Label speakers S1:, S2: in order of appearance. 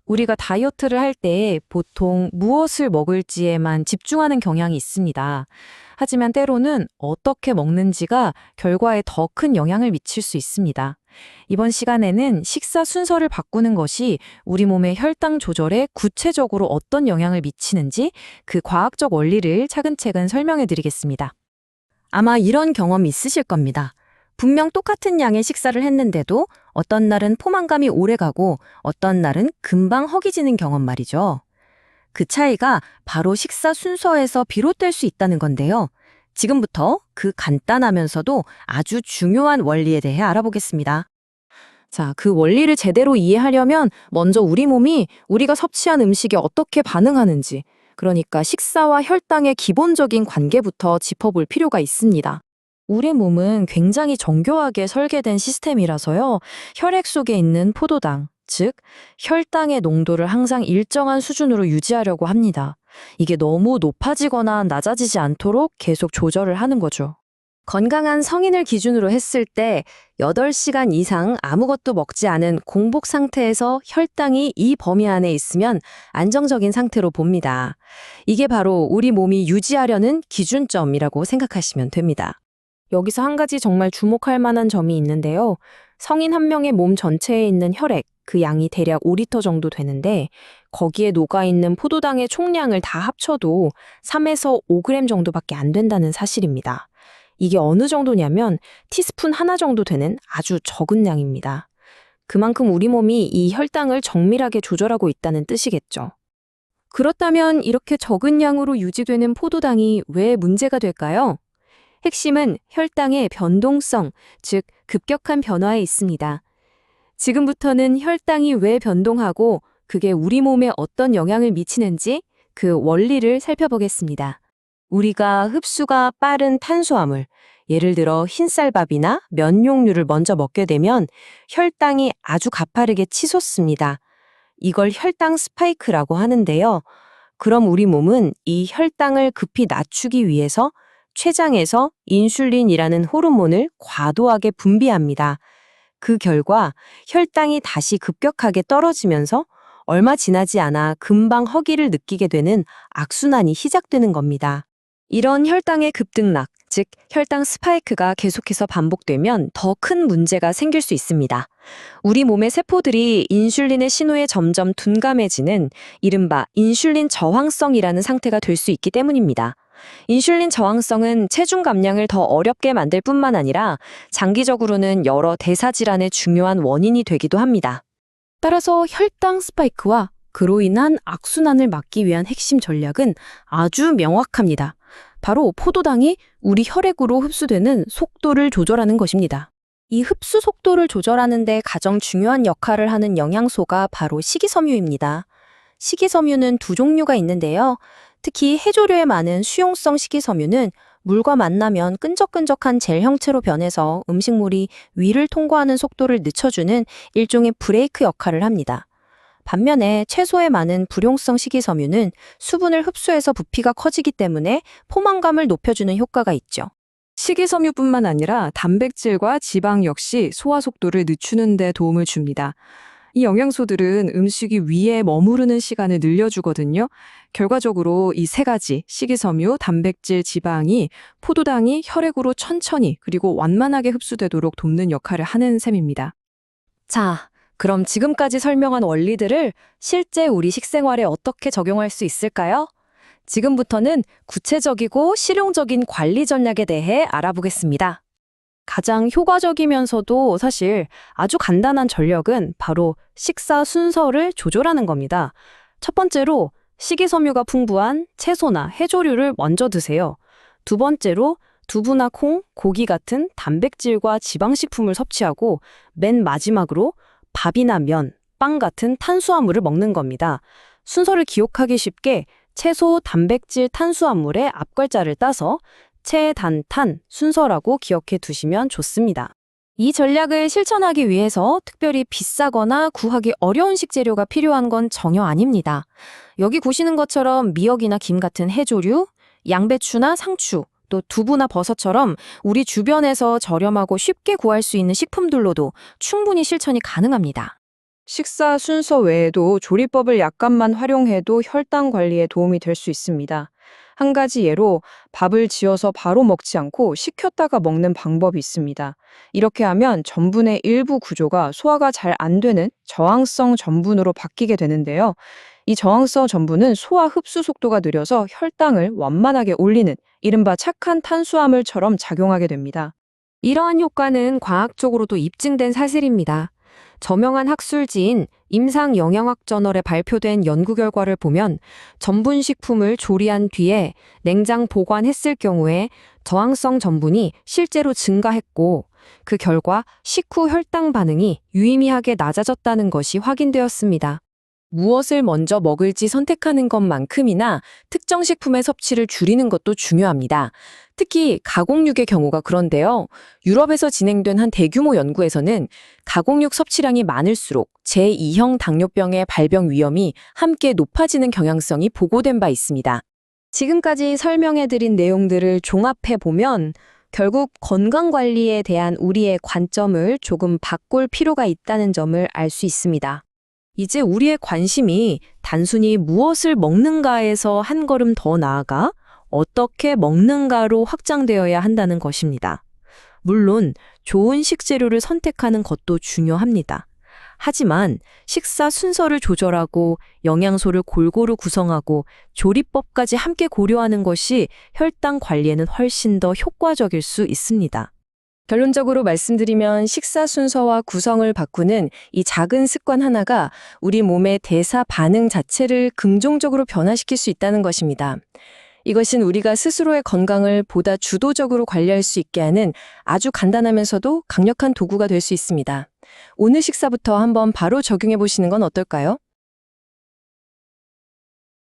S1: 우리가 다이어트를 할 때 보통 무엇을 먹을지에만 집중하는 경향이 있습니다. 하지만 때로는 어떻게 먹는지가 결과에 더 큰 영향을 미칠 수 있습니다. 이번 시간에는 식사 순서를 바꾸는 것이 우리 몸의 혈당 조절에 구체적으로 어떤 영향을 미치는지 그 과학적 원리를 차근차근 설명해 드리겠습니다. 아마 이런 경험 있으실 겁니다. 분명 똑같은 양의 식사를 했는데도 어떤 날은 포만감이 오래가고 어떤 날은 금방 허기지는 경험 말이죠. 그 차이가 바로 식사 순서에서 비롯될 수 있다는 건데요. 지금부터 그 간단하면서도 아주 중요한 원리에 대해 알아보겠습니다. 자, 그 원리를 제대로 이해하려면 먼저 우리 몸이 우리가 섭취한 음식에 어떻게 반응하는지, 그러니까 식사와 혈당의 기본적인 관계부터 짚어볼 필요가 있습니다. 우리 몸은 굉장히 정교하게 설계된 시스템이라서요. 혈액 속에 있는 포도당, 즉 혈당의 농도를 항상 일정한 수준으로 유지하려고 합니다. 이게 너무 높아지거나 낮아지지 않도록 계속 조절을 하는 거죠. 건강한 성인을 기준으로 했을 때 8시간 이상 아무것도 먹지 않은 공복 상태에서 혈당이 이 범위 안에 있으면 안정적인 상태로 봅니다. 이게 바로 우리 몸이 유지하려는 기준점이라고 생각하시면 됩니다. 여기서 한 가지 정말 주목할 만한 점이 있는데요. 성인 한 명의 몸 전체에 있는 혈액, 그 양이 대략 5리터 정도 되는데 거기에 녹아있는 포도당의 총량을 다 합쳐도 3에서 5g 정도밖에 안 된다는 사실입니다. 이게 어느 정도냐면 티스푼 하나 정도 되는 아주 적은 양입니다. 그만큼 우리 몸이 이 혈당을 정밀하게 조절하고 있다는 뜻이겠죠. 그렇다면 이렇게 적은 양으로 유지되는 포도당이 왜 문제가 될까요? 핵심은 혈당의 변동성, 즉 급격한 변화에 있습니다. 지금부터는 혈당이 왜 변동하고 그게 우리 몸에 어떤 영향을 미치는지 그 원리를 살펴보겠습니다. 우리가 흡수가 빠른 탄수화물, 예를 들어 흰쌀밥이나 면 종류를 먼저 먹게 되면 혈당이 아주 가파르게 치솟습니다. 이걸 혈당 스파이크라고 하는데요. 그럼 우리 몸은 이 혈당을 급히 낮추기 위해서 췌장에서 인슐린이라는 호르몬을 과도하게 분비합니다. 그 결과 혈당이 다시 급격하게 떨어지면서 얼마 지나지 않아 금방 허기를 느끼게 되는 악순환이 시작되는 겁니다. 이런 혈당의 급등락, 즉 혈당 스파이크가 계속해서 반복되면 더 큰 문제가 생길 수 있습니다. 우리 몸의 세포들이 인슐린의 신호에 점점 둔감해지는 이른바 인슐린 저항성이라는 상태가 될 수 있기 때문입니다. 인슐린 저항성은 체중 감량을 더 어렵게 만들 뿐만 아니라 장기적으로는 여러 대사질환의 중요한 원인이 되기도 합니다. 따라서 혈당 스파이크와 그로 인한 악순환을 막기 위한 핵심 전략은 아주 명확합니다. 바로 포도당이 우리 혈액으로 흡수되는 속도를 조절하는 것입니다. 이 흡수 속도를 조절하는 데 가장 중요한 역할을 하는 영양소가 바로 식이섬유입니다. 식이섬유는 두 종류가 있는데요. 특히 해조류에 많은 수용성 식이섬유는 물과 만나면 끈적끈적한 젤 형태로 변해서 음식물이 위를 통과하는 속도를 늦춰주는 일종의 브레이크 역할을 합니다. 반면에 채소에 많은 불용성 식이섬유는 수분을 흡수해서 부피가 커지기 때문에 포만감을 높여주는 효과가 있죠. 식이섬유뿐만 아니라 단백질과 지방 역시 소화 속도를 늦추는 데 도움을 줍니다. 이 영양소들은 음식이 위에 머무르는 시간을 늘려주거든요. 결과적으로 이 세 가지, 식이섬유, 단백질, 지방이 포도당이 혈액으로 천천히 그리고 완만하게 흡수되도록 돕는 역할을 하는 셈입니다. 자, 그럼 지금까지 설명한 원리들을 실제 우리 식생활에 어떻게 적용할 수 있을까요? 지금부터는 구체적이고 실용적인 관리 전략에 대해 알아보겠습니다. 가장 효과적이면서도 사실 아주 간단한 전략은 바로 식사 순서를 조절하는 겁니다. 첫 번째로 식이섬유가 풍부한 채소나 해조류를 먼저 드세요. 두 번째로 두부나 콩, 고기 같은 단백질과 지방식품을 섭취하고 맨 마지막으로 밥이나 면, 빵 같은 탄수화물을 먹는 겁니다. 순서를 기억하기 쉽게 채소, 단백질, 탄수화물의 앞글자를 따서 체단탄 순서라고 기억해 두시면 좋습니다. 이 전략을 실천하기 위해서 특별히 비싸거나 구하기 어려운 식재료가 필요한 건 전혀 아닙니다. 여기 보시는 것처럼 미역이나 김 같은 해조류, 양배추나 상추, 또 두부나 버섯처럼 우리 주변에서 저렴하고 쉽게 구할 수 있는 식품들로도 충분히 실천이 가능합니다.
S2: 식사 순서 외에도 조리법을 약간만 활용해도 혈당 관리에 도움이 될 수 있습니다. 한 가지 예로 밥을 지어서 바로 먹지 않고 식혔다가 먹는 방법이 있습니다. 이렇게 하면 전분의 일부 구조가 소화가 잘 안 되는 저항성 전분으로 바뀌게 되는데요. 이 저항성 전분은 소화 흡수 속도가 느려서 혈당을 완만하게 올리는 이른바 착한 탄수화물처럼 작용하게 됩니다.
S1: 이러한 효과는 과학적으로도 입증된 사실입니다. 저명한 학술지인 임상영양학 저널에 발표된 연구 결과를 보면 전분 식품을 조리한 뒤에 냉장 보관했을 경우에 저항성 전분이 실제로 증가했고, 그 결과 식후 혈당 반응이 유의미하게 낮아졌다는 것이 확인되었습니다. 무엇을 먼저 먹을지 선택하는 것만큼이나 특정 식품의 섭취를 줄이는 것도 중요합니다. 특히 가공육의 경우가 그런데요. 유럽에서 진행된 한 대규모 연구에서는 가공육 섭취량이 많을수록 제2형 당뇨병의 발병 위험이 함께 높아지는 경향성이 보고된 바 있습니다. 지금까지 설명해드린 내용들을 종합해보면 결국 건강관리에 대한 우리의 관점을 조금 바꿀 필요가 있다는 점을 알 수 있습니다. 이제 우리의 관심이 단순히 무엇을 먹는가에서 한 걸음 더 나아가 어떻게 먹는가로 확장되어야 한다는 것입니다. 물론 좋은 식재료를 선택하는 것도 중요합니다. 하지만 식사 순서를 조절하고 영양소를 골고루 구성하고 조리법까지 함께 고려하는 것이 혈당 관리에는 훨씬 더 효과적일 수 있습니다. 결론적으로 말씀드리면 식사 순서와 구성을 바꾸는 이 작은 습관 하나가 우리 몸의 대사 반응 자체를 긍정적으로 변화시킬 수 있다는 것입니다. 이것은 우리가 스스로의 건강을 보다 주도적으로 관리할 수 있게 하는 아주 간단하면서도 강력한 도구가 될 수 있습니다. 오늘 식사부터 한번 바로 적용해 보시는 건 어떨까요?